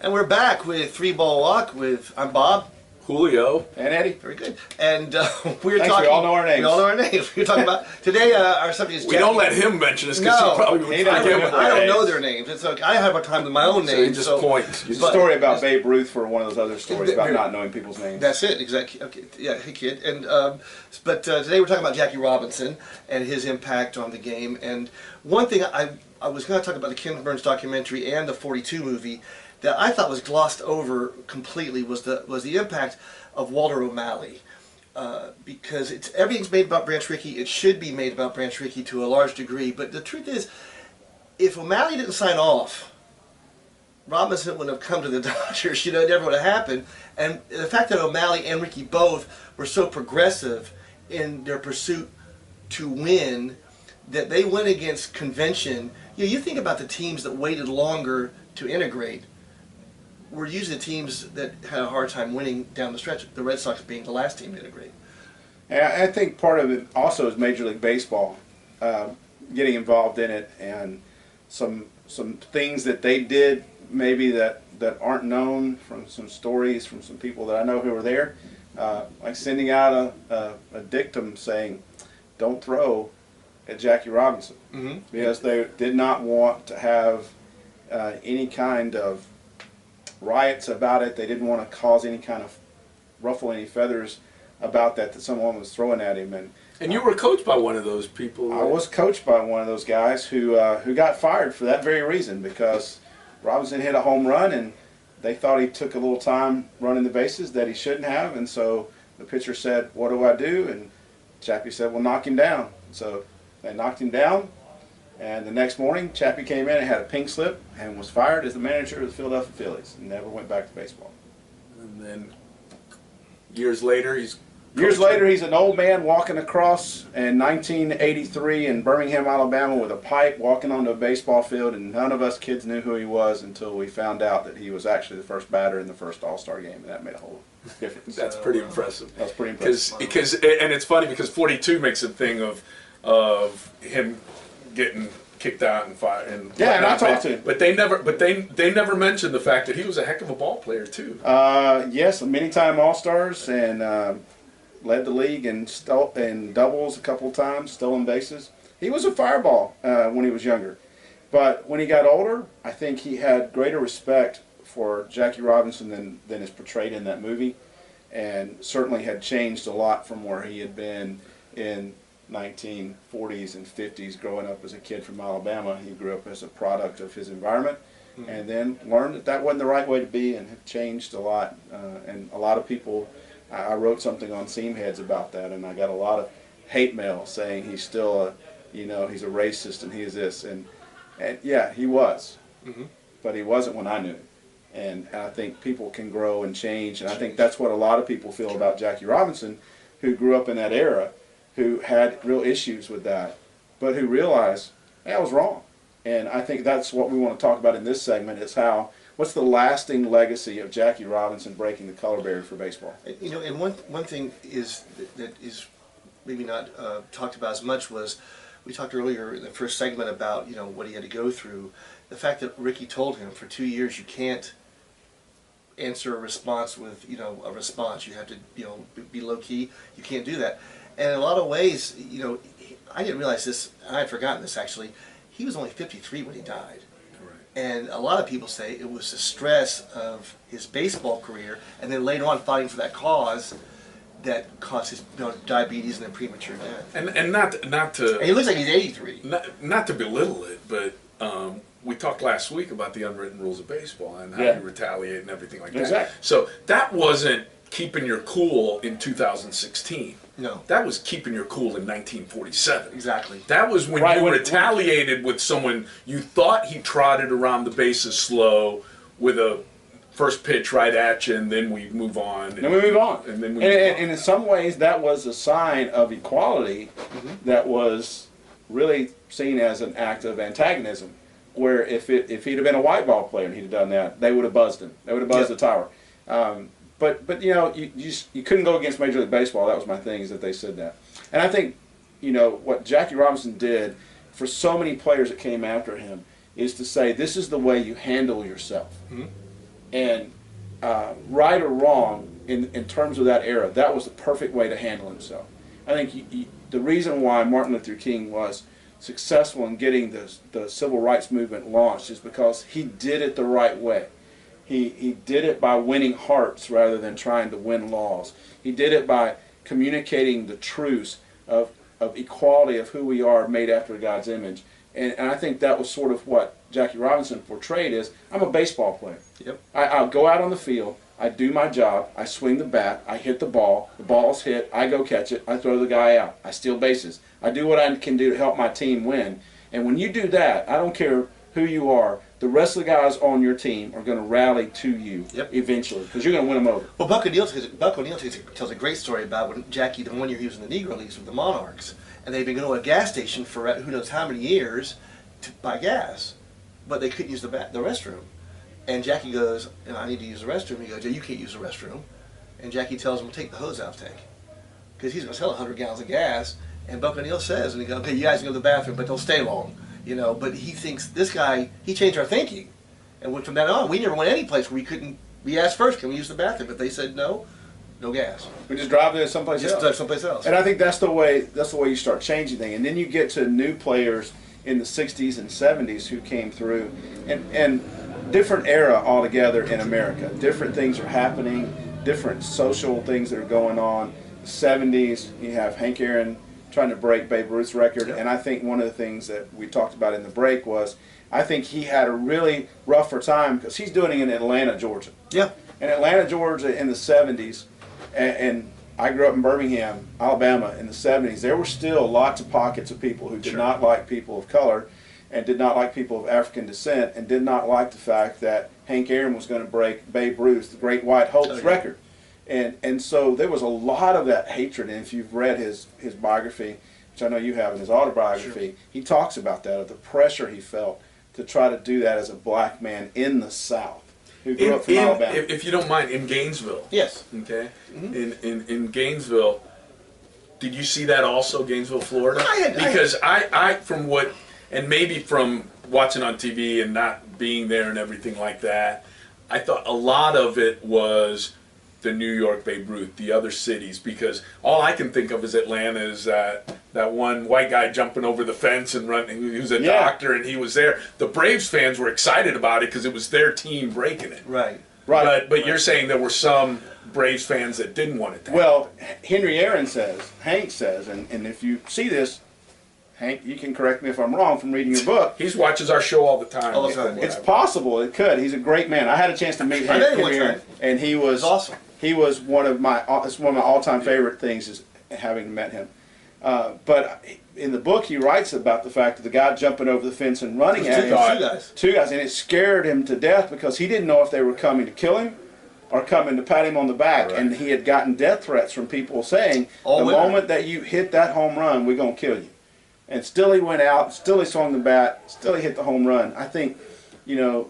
And we're back with Three Ball Walk with, I'm Bob. Julio. And Eddie. Very good. And we're Thanks, talking. we all know our names. We all know our names. We're talking about, today our subject is We don't let him mention us because No. he probably would He doesn't forget remember what I don't names. know their names. It's okay. I have a time with my own So you name. just so point. There's a But- story about Babe Ruth for one of those other stories about There- not knowing people's names. That's it, exactly. Okay. Yeah, hey kid. And but today we're talking about Jackie Robinson and his impact on the game. And one thing I was going to talk about the Ken Burns documentary and the 42 movie that I thought was glossed over completely was the impact of Walter O'Malley. Because everything's made about Branch Rickey. It should be made about Branch Rickey to a large degree. But the truth is, if O'Malley didn't sign off, Robinson wouldn't have come to the Dodgers. It never would have happened. And the fact that O'Malley and Rickey both were so progressive in their pursuit to win that they went against convention. You think about the teams that waited longer to integrate were usually the teams that had a hard time winning down the stretch, the Red Sox being the last team to integrate. And I think part of it also is Major League Baseball getting involved in it, and some things that they did maybe that aren't known from some stories from some people that I know who were there, like sending out a dictum saying, "Don't throw at Jackie Robinson," because they did not want to have any kind of riots about it. They didn't want to cause any kind of ruffle any feathers about that someone was throwing at him. And you were coached by one of those people. I was coached by one of those guys who got fired for that very reason, because Robinson hit a home run and they thought he took a little time running the bases that he shouldn't have, and so the pitcher said, "What do I do?" And Chappie said, "Well, knock him down." So they knocked him down, and the next morning Chappie came in and had a pink slip and was fired as the manager of the Philadelphia Phillies and never went back to baseball. And then years later, he's an old man walking across in 1983 in Birmingham, Alabama with a pipe, walking onto a baseball field, and none of us kids knew who he was until we found out that he was actually the first batter in the first All-Star game, and that made a whole difference. That's pretty impressive. That's pretty impressive. Because and it's funny because 42 makes a thing of him getting kicked out and fired. And Yeah, and I whatnot, talked to him. But they never mentioned the fact that he was a heck of a ball player too. Yes, many-time All-Stars, and led the league in doubles a couple of times, stolen bases. He was a fireball when he was younger. But when he got older, I think he had greater respect for Jackie Robinson than is portrayed in that movie, and certainly had changed a lot from where he had been in 1940s and 50s growing up as a kid from Alabama. He grew up as a product of his environment, and then learned that wasn't the right way to be, and have changed a lot. And a lot of people, I wrote something on Seamheads about that, and I got a lot of hate mail saying he's still he's a racist and he is this, and yeah, he was, but he wasn't when I knew him. And I think people can grow and change, and I think that's what a lot of people feel about Jackie Robinson, who grew up in that era, who had real issues with that, but who realized, hey, I was wrong. And I think that's what we want to talk about in this segment, is what's the lasting legacy of Jackie Robinson breaking the color barrier for baseball? And one thing is that is maybe not talked about as much was, we talked earlier in the first segment about what he had to go through. The fact that Rickey told him for 2 years you can't answer a response with a response. You have to be low key. You can't do that. And in a lot of ways, I didn't realize this. I had forgotten this actually. He was only 53 when he died. And a lot of people say it was the stress of his baseball career, and then later on fighting for that cause, that caused his diabetes and then premature death. And not to. And he looks like he's 83. Not to belittle it, but we talked last week about the unwritten rules of baseball and how Yeah. you retaliate and everything like that. Exactly. So that wasn't keeping your cool in 2016. No. That was keeping your cool in 1947. Exactly. That was when Right, you when- retaliated with someone you thought he trotted around the bases slow with a first pitch right at you, and then we move on. Then we move on. And then we and in some ways, that was a sign of equality that was really seen as an act of antagonism. Where if he'd have been a white ball player and he'd have done that, they would have buzzed him. They would have buzzed the tower. But you couldn't go against Major League Baseball. That was my thing, is that they said that. And I think what Jackie Robinson did for so many players that came after him is to say, this is the way you handle yourself. And right or wrong, in terms of that era, that was the perfect way to handle himself. I think the reason why Martin Luther King was successful in getting the civil rights movement launched is because he did it the right way. He did it by winning hearts rather than trying to win laws. He did it by communicating the truths of equality of who we are made after God's image. And I think that was sort of what Jackie Robinson portrayed is, I'm a baseball player. Yep. I'll go out on the field, I do my job, I swing the bat, I hit the ball's hit, I go catch it, I throw the guy out, I steal bases. I do what I can do to help my team win. And when you do that, I don't care who you are, the rest of the guys on your team are going to rally to you eventually because you're going to win them over. Well, Buck O'Neil tells a great story about when Jackie, the one year he was in the Negro Leagues with the Monarchs, and they'd been going to a gas station for who knows how many years to buy gas, but they couldn't use the restroom. And Jackie goes, I need to use the restroom. He goes, you can't use the restroom. And Jackie tells him, well, take the hose out of the tank. Because he's going to sell 100 gallons of gas. And Buck O'Neil says, and he goes, okay, you guys can go to the bathroom, but don't stay long. But he thinks this guy, he changed our thinking. And from that on, we never went any place where we asked first, can we use the bathroom? But they said no gas. We just drive to someplace else. And I think that's the way you start changing things. And then you get to new players in the 60s and 70s who came through. And different era altogether in America. Different things are happening, different social things that are going on. The 70s, you have Hank Aaron trying to break Babe Ruth's record. And I think one of the things that we talked about in the break was I think he had a really rougher time because he's doing it in Atlanta, Georgia. Yeah. In Atlanta, Georgia in the 70s, and I grew up in Birmingham, Alabama in the 70s, there were still lots of pockets of people who did not like people of color and did not like people of African descent and did not like the fact that Hank Aaron was going to break Babe Ruth's, the Great White Hope's record. And so there was a lot of that hatred. And if you've read his biography, which I know you have in his autobiography, he talks about that, of the pressure he felt to try to do that as a black man in the South who grew up from Alabama. If you don't mind, in Gainesville. Yes. Okay. In Gainesville, did you see that also, Gainesville, Florida? Because I from what, and maybe from watching on TV and not being there and everything like that, I thought a lot of it was the New York Babe Ruth, the other cities, because all I can think of is Atlanta is that one white guy jumping over the fence and running, he was a doctor and he was there. The Braves fans were excited about it because it was their team breaking it. Right. But you're saying there were some Braves fans that didn't want it to happen. Well, Henry Aaron says, Hank says, and if you see this, Hank, you can correct me if I'm wrong from reading your book. He watches our show all the time. All the time. It's possible it could. He's a great man. I had a chance to meet Henry Aaron, and he was awesome. He was one of my all-time favorite things is having met him. But in the book, he writes about the fact that the guy jumping over the fence and running at him, two guys, and it scared him to death because he didn't know if they were coming to kill him or coming to pat him on the back, and he had gotten death threats from people saying, the moment that you hit that home run, we're going to kill you. And still he went out, still he swung the bat, still he hit the home run. I think, even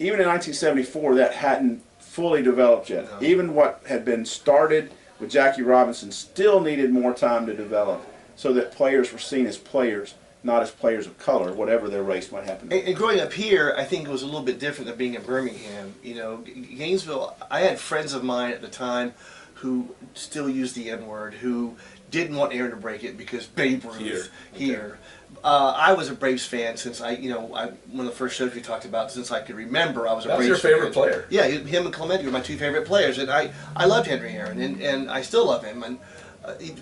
in 1974, that hadn't fully developed yet. No. Even what had been started with Jackie Robinson still needed more time to develop so that players were seen as players, not as players of color, whatever their race might happen to be. And growing up here, I think it was a little bit different than being in Birmingham. Gainesville, I had friends of mine at the time who still used the N-word, who didn't want Aaron to break it because Babe Ruth here. I was a Braves fan since one of the first shows we talked about, since I could remember, I was a Braves fan. That was your favorite player? Yeah, him and Clemente were my two favorite players, and I loved Henry Aaron, and I still love him. And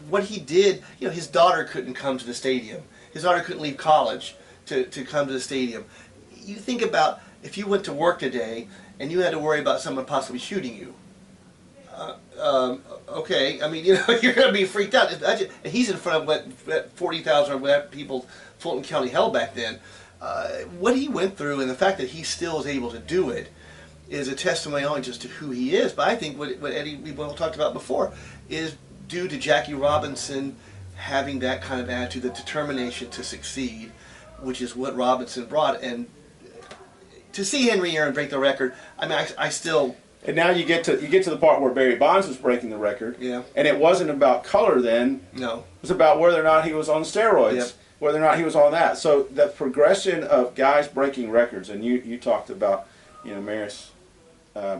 what he did, his daughter couldn't come to the stadium. His daughter couldn't leave college to come to the stadium. You think about if you went to work today and you had to worry about someone possibly shooting you. Okay, I mean, you're going to be freaked out. And he's in front of 40,000 or whatever people Fulton County held back then. What he went through and the fact that he still is able to do it is a testimony only just to who he is. But I think what Eddie, we both talked about before, is due to Jackie Robinson having that kind of attitude, the determination to succeed, which is what Robinson brought. And to see Henry Aaron break the record, I mean, I still... And now you get to the part where Barry Bonds was breaking the record. Yeah. And it wasn't about color then. No. It was about whether or not he was on steroids. Yep. Whether or not he was on that. So the progression of guys breaking records, and you talked about, Maris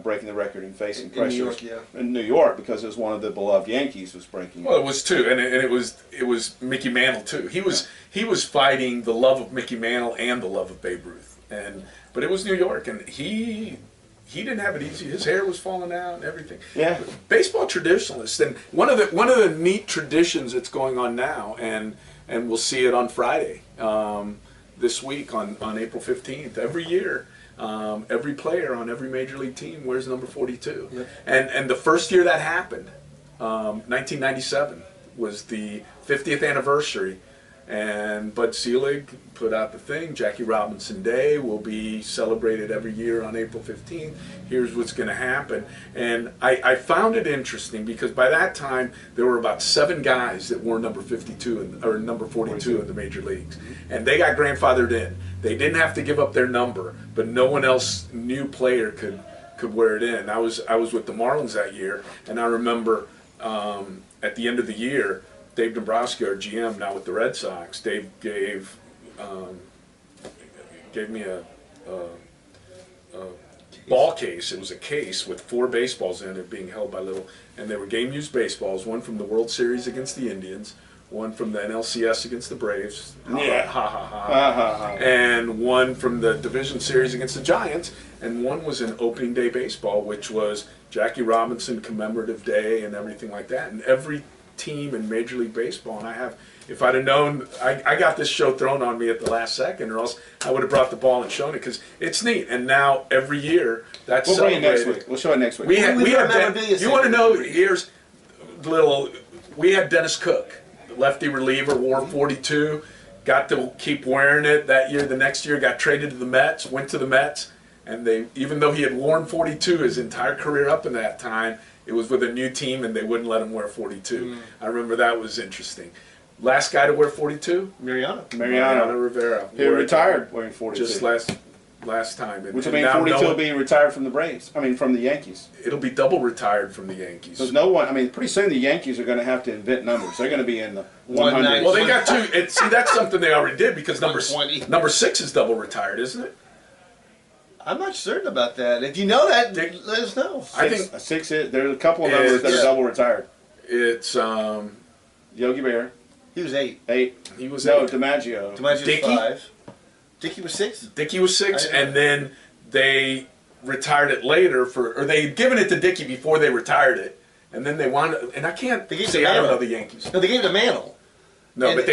breaking the record and facing In New pressure York, yeah. in New York because it was one of the beloved Yankees was breaking. Well, it was too, and it was Mickey Mantle too. He was fighting the love of Mickey Mantle and the love of Babe Ruth, but it was New York, and he didn't have it easy. His hair was falling out and everything. Yeah. Baseball traditionalists, and one of the neat traditions that's going on now, and we'll see it on Friday, this week on April 15th. Every year, every player on every major league team wears number 42. Yep. And the first year that happened, 1997 was the 50th anniversary. And Bud Selig put out the thing, Jackie Robinson Day will be celebrated every year on April 15th. Here's what's going to happen. And I found it interesting because by that time there were about 7 guys that wore number 52 or number 42 in the major leagues. And they got grandfathered in. They didn't have to give up their number, but no one else, new player, could wear it in. I was with the Marlins that year, and I remember at the end of the year, Dave Dombrowski, our GM, now with the Red Sox, Dave gave me a ball case. It was a case with 4 baseballs in it being held by and they were game-used baseballs, one from the World Series against the Indians, one from the NLCS against the Braves, and one from the Division Series against the Giants, and one was an opening day baseball, which was Jackie Robinson commemorative day and everything like that. And every team in Major League Baseball, and if I'd have known, I got this show thrown on me at the last second, or else I would have brought the ball and shown it because it's neat. And now every year that's We'll bring it celebrated. next week. We'll show it next week. We had memorabilia you want to segment. know? Here's the little. We had Dennis Cook, lefty reliever, wore 42, got to keep wearing it that year. The next year, got traded to the Mets, went to the Mets, and even though he had worn 42 his entire career up in that time, it was with a new team, and they wouldn't let him wear 42. I remember that was interesting. Last guy to wear 42? Mariano. Mariano Rivera. He retired wearing 42. Just last time. Which will mean 42 will be retired from the Braves. I mean, from the Yankees. It'll be double retired from the Yankees. Because no one, I mean, pretty soon the Yankees are going to have to invent numbers. They're going to be in the 100s. Well, they got 2. And see, that's something they already did because number 120. 6 is double retired, isn't it? I'm not certain about that. If you know that, let us know. I think There's a couple of numbers that are double retired. it's Yogi Berra. He was 8. 8. he was No, 8. DiMaggio. DiMaggio was Dickey? 5. Dickey was 6. Dickey was 6, and then they retired it later or they had given it to Dickey before they retired it, and then they wanted. And I can't They gave say it to I don't Mantle. know the Yankees. No, they gave it to Mantle. No, And but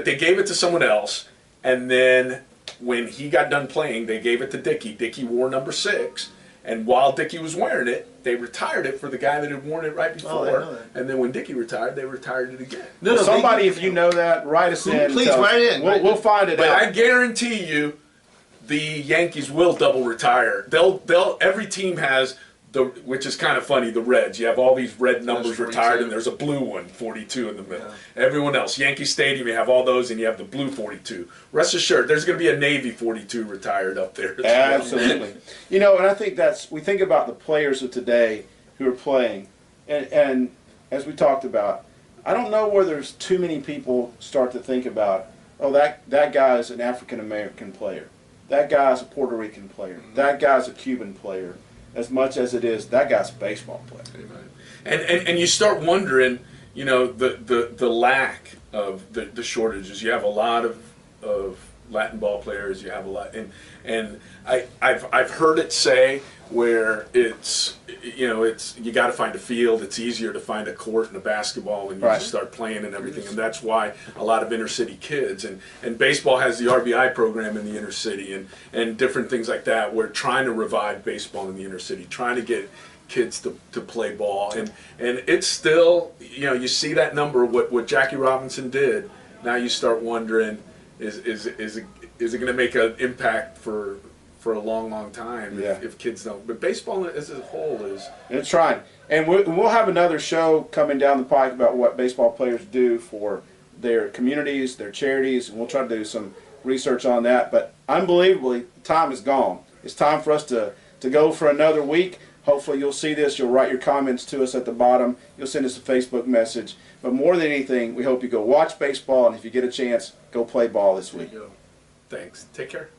they gave it to someone else, and then when he got done playing, they gave it to Dickey. Dickey wore number 6, and while Dickey was wearing it, they retired it for the guy that had worn it right before. I didn't know that. And then when Dickey retired, they retired it again. No, no. Somebody, if you know that, write us in. Please, Tell us. write it in. We'll find it But out. I guarantee you, the Yankees will double retire. They'll every team has which is kind of funny. The Reds, you have all these red numbers 42. retired, and there's a blue one, 42 in the middle. Yeah. Everyone else, Yankee Stadium, you have all those, and you have the blue 42. Rest assured, there's going to be a Navy 42 retired up there. Absolutely. You know, and I think we think about the players of today who are playing, and as we talked about, I don't know where there's too many people start to think about, oh, that guy is an African American player, that guy's a Puerto Rican player, that guy's a Cuban player, as much as it is that guy's a baseball player. And you start wondering, you know, the lack of the shortages. You have a lot of Latin ball players. You have a lot, and I've heard it say where it's, you know, it's, you got to find a field. It's easier to find a court in a basketball when you just start playing and everything, and that's why a lot of inner city kids and baseball has the RBI program in the inner city and different things like that. We're trying to revive baseball in the inner city, trying to get kids to play ball, and it's still, you know, you see that number, what Jackie Robinson did. Now you start wondering, is it going to make an impact for a long time if kids don't? But baseball as a whole is. It's trying, and we'll have another show coming down the pike about what baseball players do for their communities, their charities, and we'll try to do some research on that. But unbelievably, time is gone. It's time for us to go for another week. Hopefully you'll see this. You'll write your comments to us at the bottom. You'll send us a Facebook message. But more than anything, we hope you go watch baseball, and if you get a chance, go play ball this week. Thanks. Take care.